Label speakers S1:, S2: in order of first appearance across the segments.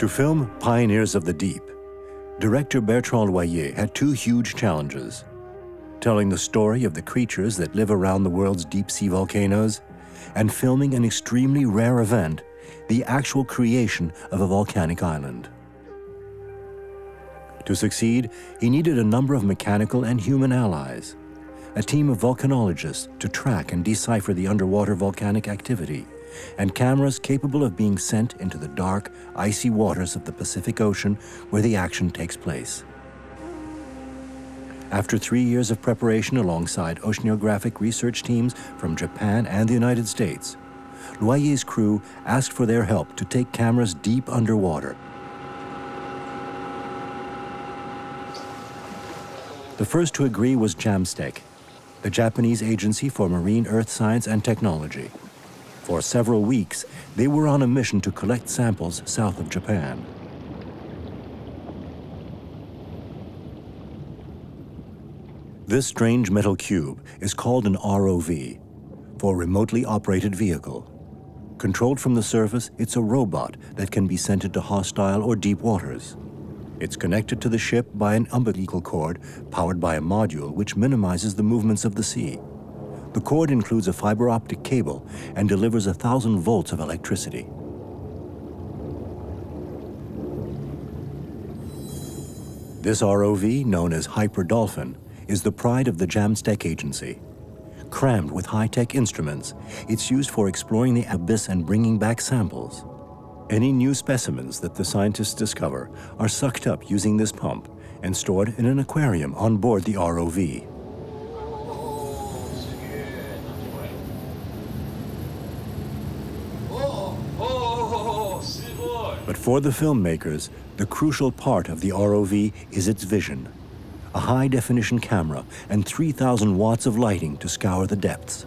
S1: To film Pioneers of the Deep, director Bertrand LOYER had two huge challenges: telling the story of the creatures that live around the world's deep-sea volcanoes, and filming an extremely rare event, the actual creation of a volcanic island. To succeed, he needed a number of mechanical and human allies, a team of volcanologists to track and decipher the underwater volcanic activity, and cameras capable of being sent into the dark, icy waters of the Pacific Ocean where the action takes place. After 3 years of preparation alongside oceanographic research teams from Japan and the United States, LOYER's crew asked for their help to take cameras deep underwater. The first to agree was JAMSTEC, the Japanese Agency for Marine Earth Science and Technology. For several weeks, they were on a mission to collect samples south of Japan. This strange metal cube is called an ROV, for Remotely Operated Vehicle. Controlled from the surface, it's a robot that can be sent into hostile or deep waters. It's connected to the ship by an umbilical cord powered by a module which minimizes the movements of the sea. The cord includes a fiber optic cable and delivers 1,000 volts of electricity. This ROV, known as Hyper Dolphin, is the pride of the JAMSTEC agency. Crammed with high-tech instruments, it's used for exploring the abyss and bringing back samples. Any new specimens that the scientists discover are sucked up using this pump and stored in an aquarium on board the ROV. But for the filmmakers, the crucial part of the ROV is its vision. A high-definition camera and 3,000 watts of lighting to scour the depths.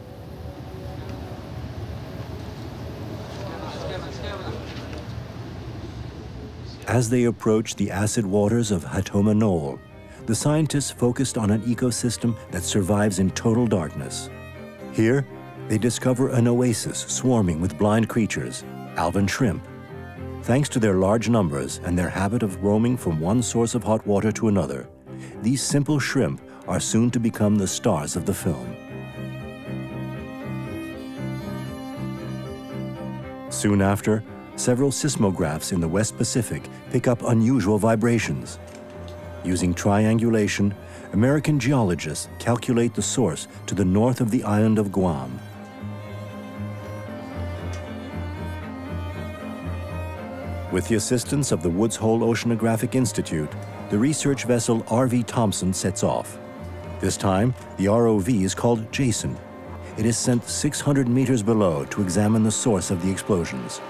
S1: As they approached the acid waters of Hatoma Knoll, the scientists focused on an ecosystem that survives in total darkness. Here, they discover an oasis swarming with blind creatures, alvin shrimp. Thanks to their large numbers and their habit of roaming from one source of hot water to another, these simple shrimp are soon to become the stars of the film. Soon after, several seismographs in the West Pacific pick up unusual vibrations. Using triangulation, American geologists calculate the source to the north of the island of Guam. With the assistance of the Woods Hole Oceanographic Institute, the research vessel R.V. Thompson sets off. This time, the ROV is called Jason. It is sent 600 meters below to examine the source of the explosions.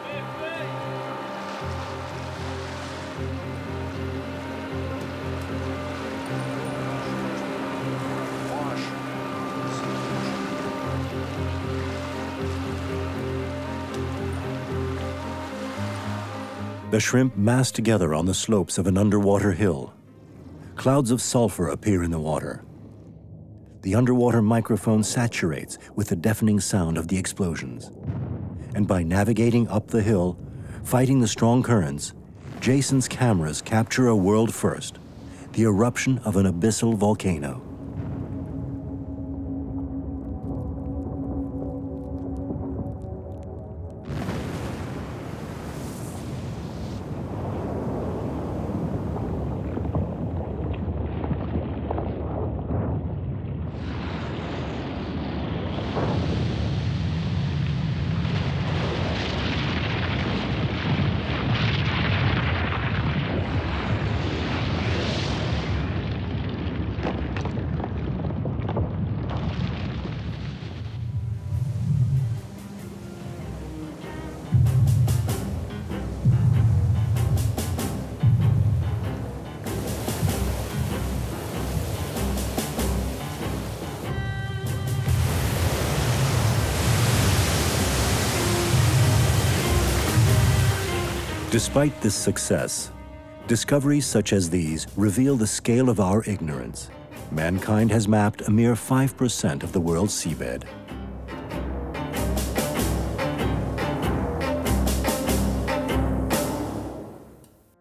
S1: The shrimp mass together on the slopes of an underwater hill. Clouds of sulfur appear in the water. The underwater microphone saturates with the deafening sound of the explosions. And by navigating up the hill, fighting the strong currents, Jason's cameras capture a world first, the eruption of an abyssal volcano. Despite this success, discoveries such as these reveal the scale of our ignorance. Mankind has mapped a mere 5% of the world's seabed.